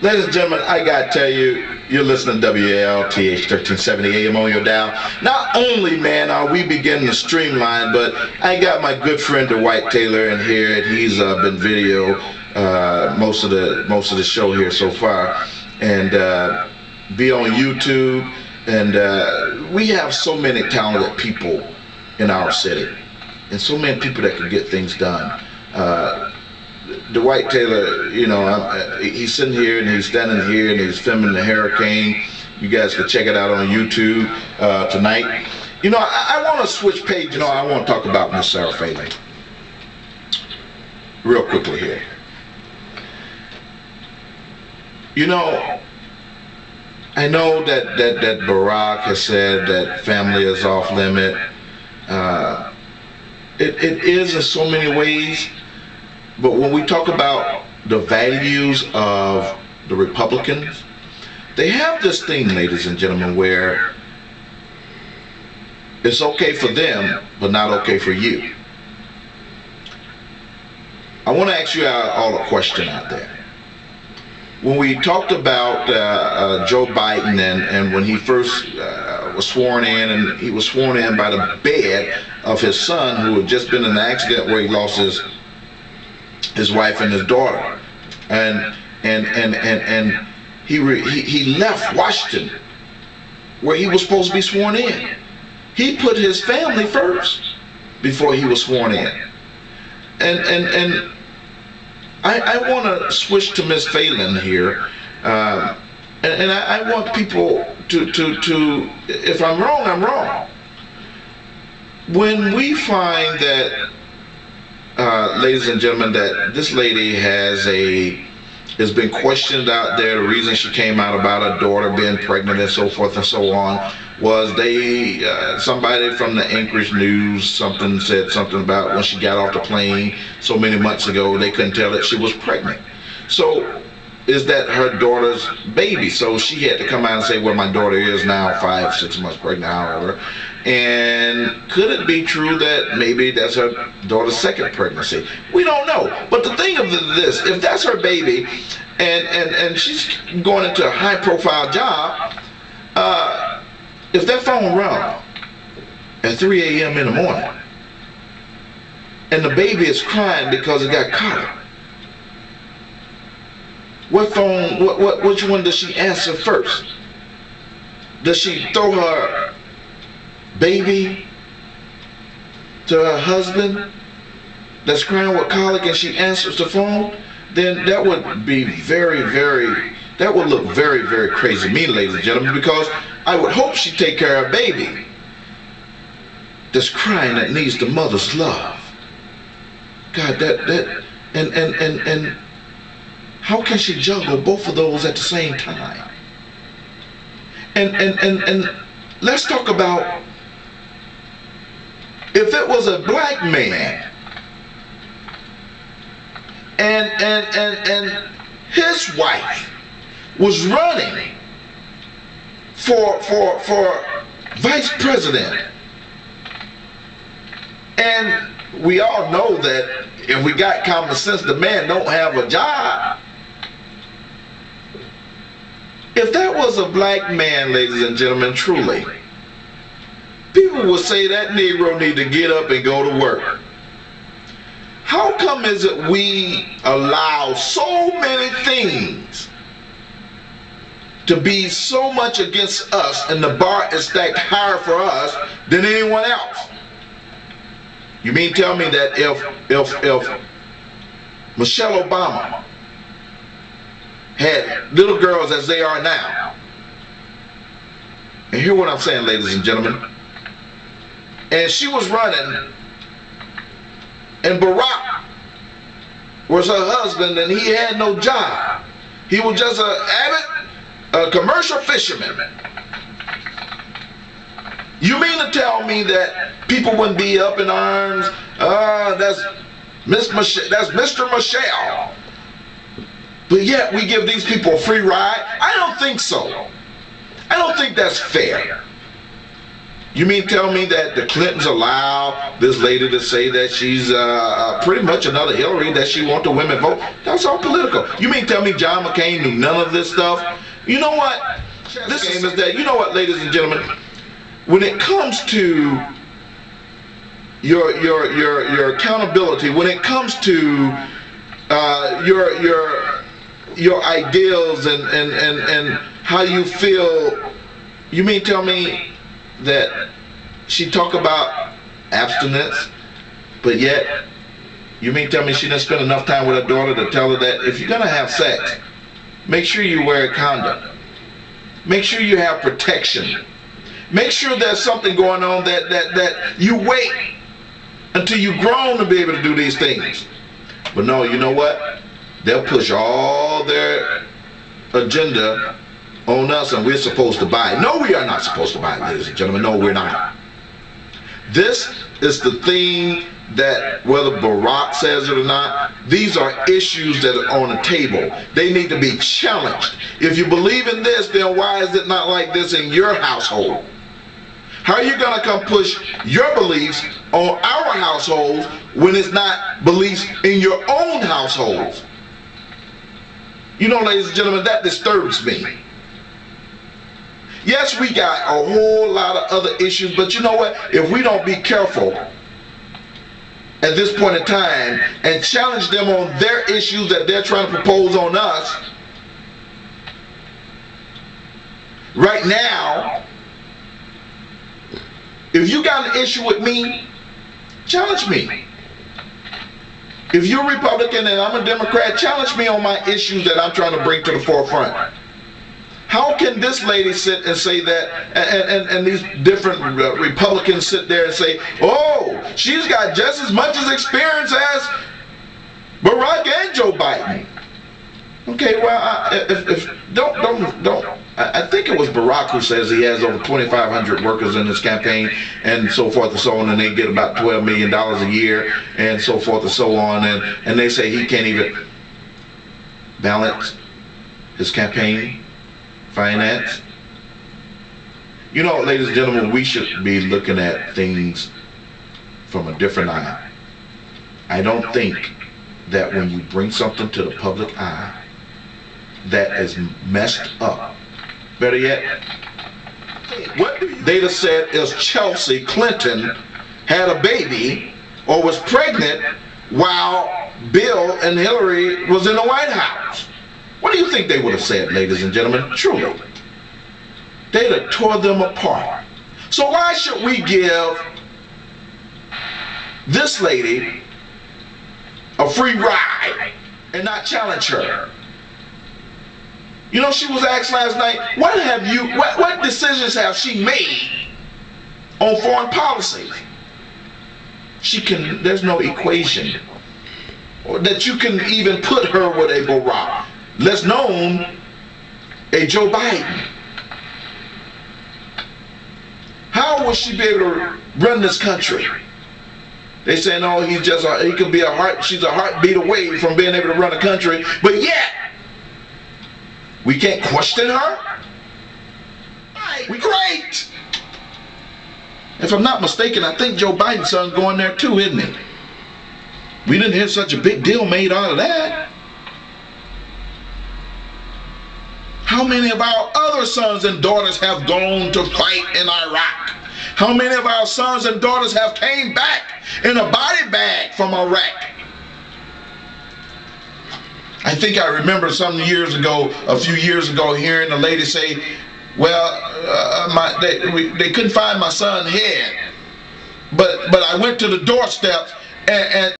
Ladies and gentlemen, I gotta tell you, you're listening to Wlth 1370 AM on your dial. Not only, man, are we beginning to streamline, but I got my good friend Dwight Taylor in here, and he's been video most of the show here so far, and be on YouTube. And we have so many talented people in our city, and so many people that can get things done. Dwight Taylor, you know, he's sitting here and he's standing here and he's filming the hurricane. You guys can check it out on YouTube tonight. You know, I want to switch page. You know, I want to talk about Miss Sarah Phelan real quickly here. You know, I know that Barack has said that family is off limit. It is in so many ways. But when we talk about the values of the Republicans, they have this thing, ladies and gentlemen, where it's okay for them, but not okay for you. I want to ask you all a question out there. When we talked about Joe Biden and when he first was sworn in, and he was sworn in by the bed of his son, who had just been in an accident where he lost his wife and his daughter, and he left Washington where he was supposed to be sworn in. He put his family first before he was sworn in. And I want to switch to Miss Phelan here, and I want people to, if I'm wrong, I'm wrong. When we find that, ladies and gentlemen, that this lady has been questioned out there. The reason she came out about her daughter being pregnant and so forth and so on was somebody from the Anchorage News said something about when she got off the plane so many months ago, they couldn't tell that she was pregnant. So is that her daughter's baby? So she had to come out and say, well, my daughter is now 5-6 months pregnant, however. And could it be true that maybe that's her daughter's second pregnancy? We don't know. But the thing of this, if that's her baby and she's going into a high profile job, if that phone rung at 3 a.m. in the morning and the baby is crying because it got caught, which one does she answer first? Does she throw her baby to her husband that's crying with colic and she answers the phone? Then that would be that would look very, very crazy to me, ladies and gentlemen, because I would hope she take care of a baby that's crying, that needs the mother's love. God, and how can she juggle both of those at the same time? And let's talk about, if it was a black man and his wife was running for vice president, and we all know that if we got common sense, the man don't have a job. If that was a black man, ladies and gentlemen, truly, people would say that Negro need to get up and go to work. How come is it we allow so many things to be so much against us, and the bar is stacked higher for us than anyone else? You mean tell me that if Michelle Obama had little girls as they are now, and hear what I'm saying, ladies and gentlemen, and she was running, and Barack was her husband, and he had no job. He was just a commercial fisherman. You mean to tell me that people wouldn't be up in arms? That's Mr. Michelle. But yet we give these people a free ride? I don't think so. I don't think that's fair. You mean tell me that the Clintons allow this lady to say that she's pretty much another Hillary, that she wants the women vote? That's all political. You mean tell me John McCain knew none of this stuff? You know what? This game is that, you know what, ladies and gentlemen, when it comes to your accountability, when it comes to your ideals and how you feel, you mean tell me that she talk about abstinence, but yet you mean tell me she didn't spend enough time with her daughter to tell her that if you're gonna have sex, make sure you wear a condom, make sure you have protection, make sure there's something going on that you wait until you're grown to be able to do these things. But no, you know what? They'll push all their agenda on us, and we're supposed to buy it. No, we are not supposed to buy it, ladies and gentlemen. No, we're not. This is the thing that, whether Barack says it or not, these are issues that are on the table. They need to be challenged. If you believe in this, then why is it not like this in your household? How are you going to come push your beliefs on our households when it's not beliefs in your own households? You know, ladies and gentlemen, that disturbs me. Yes, we got a whole lot of other issues, but you know what? If we don't be careful at this point in time and challenge them on their issues that they're trying to propose on us, right now, if you got an issue with me, challenge me. If you're a Republican and I'm a Democrat, challenge me on my issues that I'm trying to bring to the forefront. How can this lady sit and say that, and these different Republicans sit there and say, oh, she's got just as much as experience as Barack and Joe Biden? Okay, well, I think it was Barack who says he has over 2,500 workers in his campaign and so forth and so on, and they get about $12 million a year and so forth and so on, and they say he can't even balance his campaign finance. You know, ladies and gentlemen, we should be looking at things from a different eye. I don't think that when you bring something to the public eye that is messed up, better yet, what they'd have said is Chelsea Clinton had a baby or was pregnant while Bill and Hillary was in the White House. What do you think they would have said, ladies and gentlemen? Truly, they'd have tore them apart. So why should we give this lady a free ride and not challenge her? You know, she was asked last night, what decisions have she made on foreign policy? There's no equation or that you can even put her with a Barack, less known a Joe Biden. How will she be able to run this country? They say, no, he could be she's a heartbeat away from being able to run a country, but yet we can't question her? We great. If I'm not mistaken, I think Joe Biden's son's going there too, isn't he? We didn't hear such a big deal made out of that. How many of our other sons and daughters have gone to fight in Iraq? How many of our sons and daughters have came back in a body bag from Iraq? I think I remember a few years ago, hearing a lady say, well, they couldn't find my son's head, but I went to the doorstep and